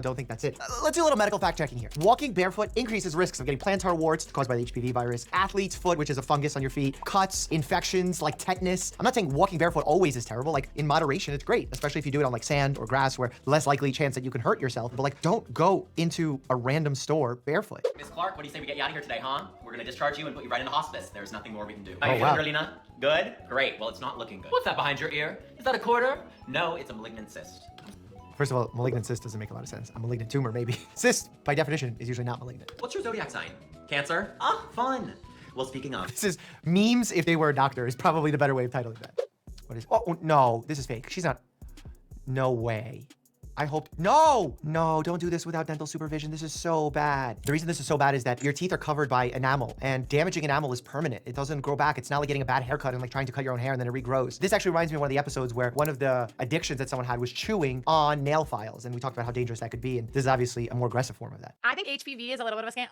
Don't think that's it. Let's do a little medical fact checking here. Walking barefoot increases risks of getting plantar warts caused by the HPV virus, athlete's foot, which is a fungus on your feet, cuts, infections like tetanus. I'm not saying walking barefoot always is terrible. Like in moderation, it's great, especially if you do it on like sand or grass where less likely chance that you can hurt yourself. But like, don't go into a random store barefoot. Miss Clark, what do you say we get you out of here today, huh? We're gonna discharge you and put you right into hospice. There's nothing more we can do. Are you feeling really not good? Great. Well, it's not looking good. What's that behind your ear? Is that a quarter? No, it's a malignant cyst. First of all, malignant cyst doesn't make a lot of sense. A malignant tumor, maybe. Cyst, by definition, is usually not malignant. What's your zodiac sign? Cancer? Ah, fun. Well, speaking of. This is memes if they were a doctor is probably the better way of titling that. What is, oh no, this is fake. She's not, no way. I hope, no, don't do this without dental supervision. This is so bad. The reason this is so bad is that your teeth are covered by enamel, and damaging enamel is permanent. It doesn't grow back. It's not like getting a bad haircut and like trying to cut your own hair and then it regrows. This actually reminds me of one of the episodes where one of the addictions that someone had was chewing on nail files. And we talked about how dangerous that could be. And this is obviously a more aggressive form of that. I think HPV is a little bit of a scam.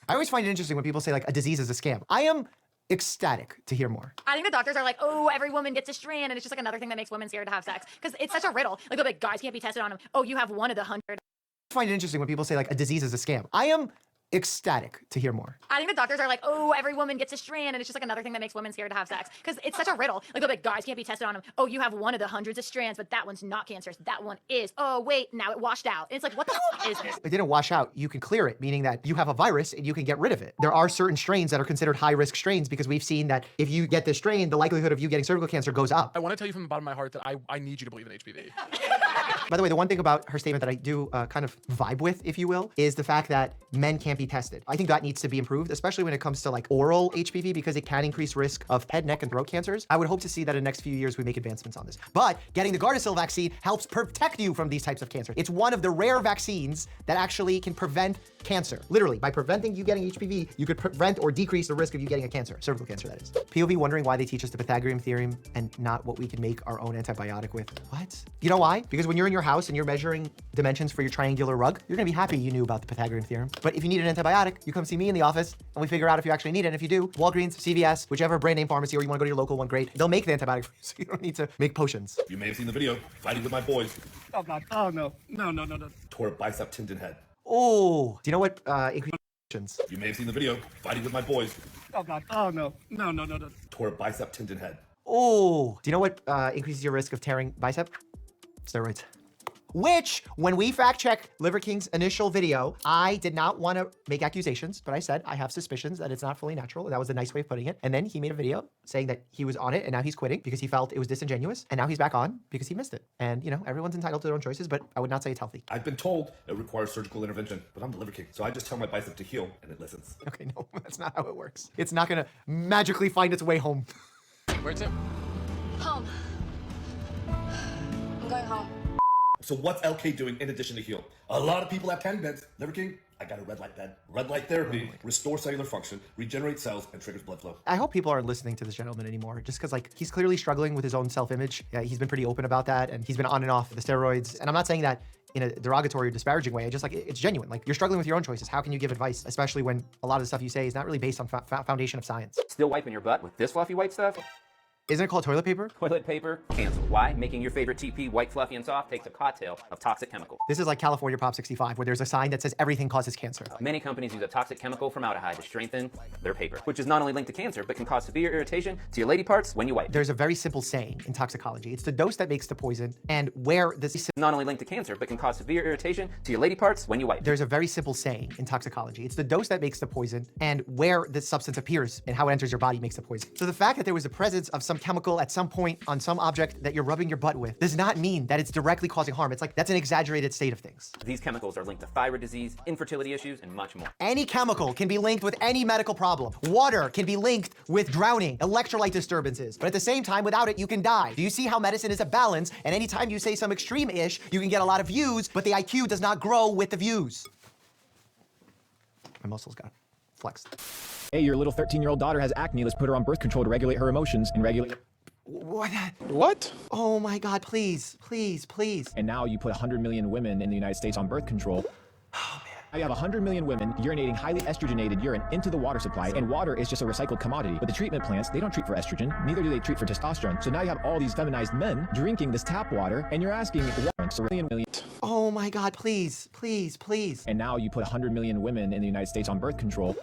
I always find it interesting when people say like a disease is a scam. I am ecstatic to hear more. I think the doctors are like, oh, every woman gets a strand, and it's just like another thing that makes women scared to have sex. Because it's such a riddle. Like, they'll be like, guys can't be tested on them. Oh, you have one of the 100. I find it interesting when people say like a disease is a scam. I am ecstatic to hear more. I think the doctors are like, oh, every woman gets a strand, and it's just like another thing that makes women scared to have sex. Because it's such a riddle. Like, they'll be like, guys can't be tested on them. Oh, you have one of the hundreds of strands, but that one's not cancerous. That one is. Oh, wait, now it washed out. And it's like, what the hell is this? It didn't wash out. You can clear it, meaning that you have a virus and you can get rid of it. There are certain strains that are considered high-risk strains because we've seen that if you get this strain, the likelihood of you getting cervical cancer goes up. I want to tell you from the bottom of my heart that I need you to believe in HPV. By the way, the one thing about her statement that I do kind of vibe with, if you will, is the fact that men can't be tested. I think that needs to be improved, especially when it comes to like oral HPV, because it can increase risk of head, neck, and throat cancers. I would hope to see that in the next few years we make advancements on this. But getting the Gardasil vaccine helps protect you from these types of cancer. It's one of the rare vaccines that actually can prevent cancer. Literally, by preventing you getting HPV, you could prevent or decrease the risk of you getting a cancer, cervical cancer that is. POV wondering why they teach us the Pythagorean theorem and not what we can make our own antibiotic with. What? You know why? Because when you're in your house and you're measuring dimensions for your triangular rug, you're gonna be happy you knew about the Pythagorean theorem. But if you need an antibiotic, you come see me in the office and we figure out if you actually need it. And if you do, Walgreens, CVS, whichever brand name pharmacy, or you wanna go to your local one, great. They'll make the antibiotic for you, so you don't need to make potions. You may have seen the video, fighting with my boys. Oh God, oh no. Tore a bicep tendon head. Oh, do you know what increases? You may have seen the video, fighting with my boys. Oh God, oh no. Tore a bicep tendon head. Oh, do you know what increases your risk of tearing bicep? Steroids. Which, when we fact check Liver King's initial video, I did not want to make accusations, but I said I have suspicions that it's not fully natural. That was a nice way of putting it. And then he made a video saying that he was on it and now he's quitting because he felt it was disingenuous. And now he's back on because he missed it. And you know, everyone's entitled to their own choices, but I would not say it's healthy. I've been told it requires surgical intervention, but I'm the Liver King, so I just tell my bicep to heal and it listens. Okay, no, that's not how it works. It's not gonna magically find its way home. Where to? Home. I'm going home. So what's LK doing in addition to heal? A lot of people have tanning beds. Liver King, I got a red light bed. Red light therapy, restores cellular function, regenerates cells, and triggers blood flow. I hope people aren't listening to this gentleman anymore, just because like he's clearly struggling with his own self-image. Yeah, he's been pretty open about that, and he's been on and off the steroids. And I'm not saying that in a derogatory or disparaging way. I just like it's genuine. Like you're struggling with your own choices. How can you give advice, especially when a lot of the stuff you say is not really based on foundation of science? Still wiping your butt with this fluffy white stuff? Isn't it called toilet paper? Toilet paper, canceled. Why? Making your favorite TP white, fluffy, and soft takes a cocktail of toxic chemicals. This is like California Prop 65, where there's a sign that says everything causes cancer. Many companies use a toxic chemical formaldehyde to strengthen their paper, which is not only linked to cancer, but can cause severe irritation to your lady parts when you wipe. There's a very simple saying in toxicology. It's the dose that makes the poison, and where this not only linked to cancer, but can cause severe irritation to your lady parts when you wipe. There's a very simple saying in toxicology. It's the dose that makes the poison, and where the substance appears and how it enters your body makes the poison. So the fact that there was a presence of some chemical at some point on some object that you're rubbing your butt with does not mean that it's directly causing harm. It's like, that's an exaggerated state of things. These chemicals are linked to thyroid disease, infertility issues, and much more. Any chemical can be linked with any medical problem. Water can be linked with drowning, electrolyte disturbances. But at the same time, without it, you can die. Do you see how medicine is a balance? And anytime you say some extreme-ish, you can get a lot of views, but the IQ does not grow with the views. My muscles got flexed. Hey, your little 13-year-old daughter has acne. Let's put her on birth control to regulate her emotions and regulate... What? Oh my God, please, please, please. And now you put 100 million women in the United States on birth control. Oh man. You have 100 million women urinating highly estrogenated urine into the water supply, and water is just a recycled commodity. But the treatment plants, they don't treat for estrogen, neither do they treat for testosterone. So now you have all these feminized men drinking this tap water, and you're asking, oh my God, please, please, please. And now you put 100 million women in the United States on birth control.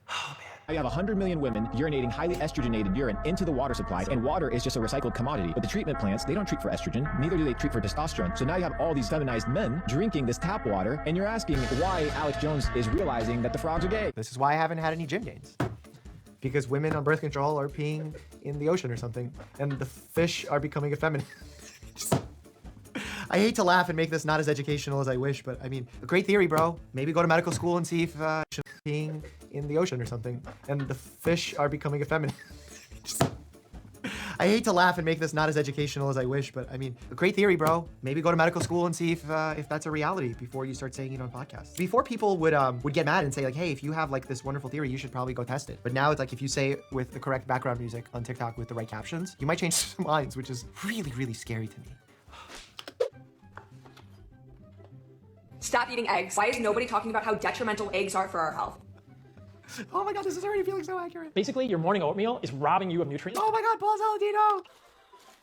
Oh man. You have 100 million women urinating highly estrogenated urine into the water supply, and water is just a recycled commodity. But the treatment plants, they don't treat for estrogen, neither do they treat for testosterone. So now you have all these feminized men drinking this tap water, and you're asking why Alex Jones is realizing that the frogs are gay. This is why I haven't had any gym gains. Because women on birth control are peeing in the ocean or something, and the fish are becoming effeminate. I hate to laugh and make this not as educational as I wish, but I mean, a great theory, bro. Maybe go to medical school and see if peeing in the ocean or something, and the fish are becoming effeminate. I hate to laugh and make this not as educational as I wish, but I mean, a great theory, bro. Maybe go to medical school and see if that's a reality before you start saying it on podcasts. Before people would get mad and say like, hey, if you have like this wonderful theory, you should probably go test it. But now it's like, if you say it with the correct background music on TikTok with the right captions, you might change some minds, which is really, really scary to me. Stop eating eggs. Why is nobody talking about how detrimental eggs are for our health? Oh my God, this is already feeling so accurate. Basically, your morning oatmeal is robbing you of nutrients. Oh my God, Paul Saladino.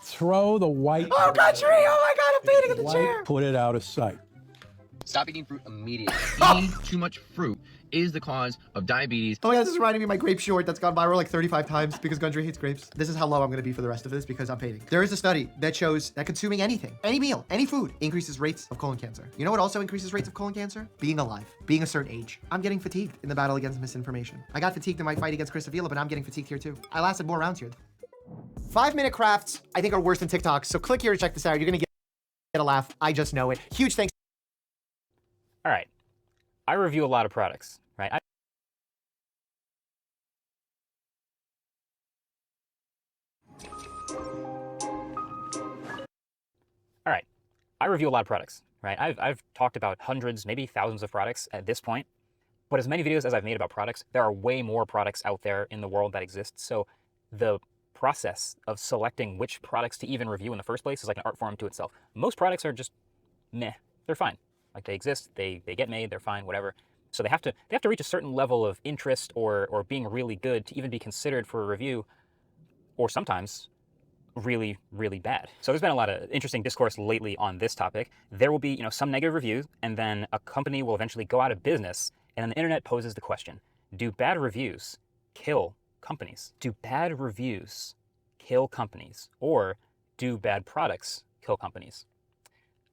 Throw the white. Oh, country! Oh my God, I'm fainting in the chair. Put it out of sight. Stop eating fruit immediately. Eating too much fruit is the cause of diabetes. Oh yeah, this is reminding me of my grape short that's gone viral like 35 times because Gundry hates grapes. This is how low I'm gonna be for the rest of this because I'm fading. There is a study that shows that consuming anything, any meal, any food, increases rates of colon cancer. You know what also increases rates of colon cancer? Being alive, being a certain age. I'm getting fatigued in the battle against misinformation. I got fatigued in my fight against Chris Avila, but I'm getting fatigued here too. I lasted more rounds here. 5-minute crafts, I think, are worse than TikTok. So click here to check this out. You're gonna get a laugh. I just know it. Huge thanks. All right, I review a lot of products, right? I review a lot of products, right? I've talked about hundreds, maybe thousands of products at this point, but as many videos as I've made about products, there are way more products out there in the world that exist. So the process of selecting which products to even review in the first place is like an art form to itself. Most products are just meh, they're fine. Like they exist, they get made, they're fine, whatever. So they have to reach a certain level of interest or being really good to even be considered for a review, or sometimes really, really bad. So there's been a lot of interesting discourse lately on this topic. There will be, some negative reviews, and then a company will eventually go out of business, and then the internet poses the question, do bad reviews kill companies? Do bad reviews kill companies? Or do bad products kill companies?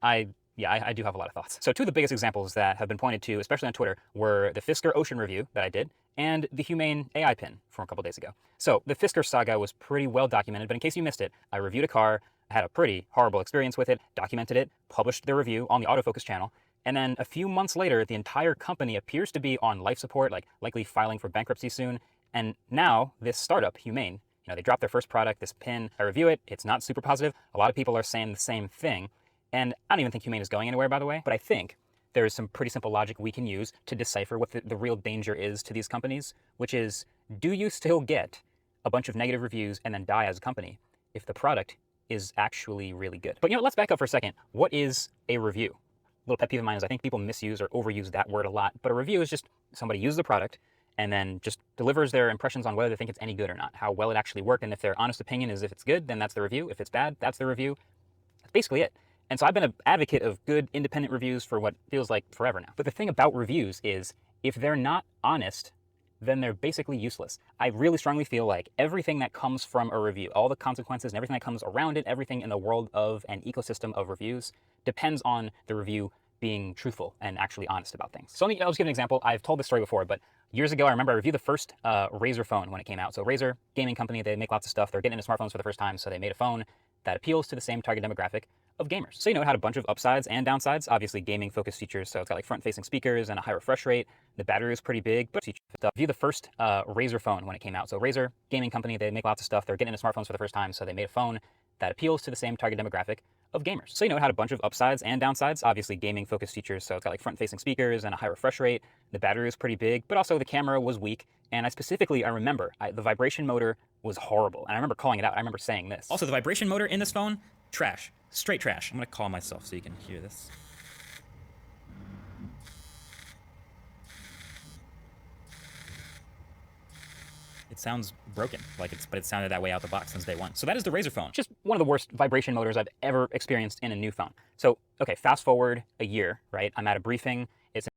I do have a lot of thoughts. So two of the biggest examples that have been pointed to, especially on Twitter, were the Fisker Ocean review that I did and the Humane AI pin from a couple days ago. So the Fisker saga was pretty well documented, but in case you missed it, I reviewed a car, I had a pretty horrible experience with it, documented it, published the review on the autofocus channel, and then a few months later, the entire company appears to be on life support, like likely filing for bankruptcy soon, and now this startup, Humane, they dropped their first product, this pin, I review it, it's not super positive, a lot of people are saying the same thing, and I don't even think Humane is going anywhere, by the way, but I think there is some pretty simple logic we can use to decipher what the real danger is to these companies, which is, do you still get a bunch of negative reviews and then die as a company if the product is actually really good? But let's back up for a second. What is a review? A little pet peeve of mine is I think people misuse or overuse that word a lot, but a review is just somebody uses the product and then just delivers their impressions on whether they think it's any good or not, how well it actually worked, and if their honest opinion is if it's good, then that's the review. If it's bad, that's the review. That's basically it. And so I've been an advocate of good independent reviews for what feels like forever now. But the thing about reviews is if they're not honest, then they're basically useless. I really strongly feel like everything that comes from a review, all the consequences and everything that comes around it, everything in the world of an ecosystem of reviews depends on the review being truthful and actually honest about things. So I'll just give an example. I've told this story before, but years ago, I remember I reviewed the first Razer phone when it came out. So Razer, gaming company, they make lots of stuff. They're getting into smartphones for the first time, so they made a phone that appeals to the same target demographic of gamers. So it had a bunch of upsides and downsides. Obviously gaming-focused features, so it's got like front-facing speakers and a high refresh rate. The battery was pretty big, but I reviewed the first Razer phone when it came out. So Razer, gaming company, they make lots of stuff. They're getting into smartphones for the first time, so they made a phone that appeals to the same target demographic of gamers. So it had a bunch of upsides and downsides. Obviously gaming-focused features, so it's got like front-facing speakers and a high refresh rate. The battery was pretty big, but also the camera was weak. And I remember the vibration motor was horrible. And I remember calling it out. I remember saying this. Also, the vibration motor in this phone, trash. Straight trash. I'm gonna call myself so you can hear this. sounds broken. But it sounded that way out the box since day one. So that is the Razr phone. Just one of the worst vibration motors I've ever experienced in a new phone. So, okay, fast forward a year, right? I'm at a briefing. It's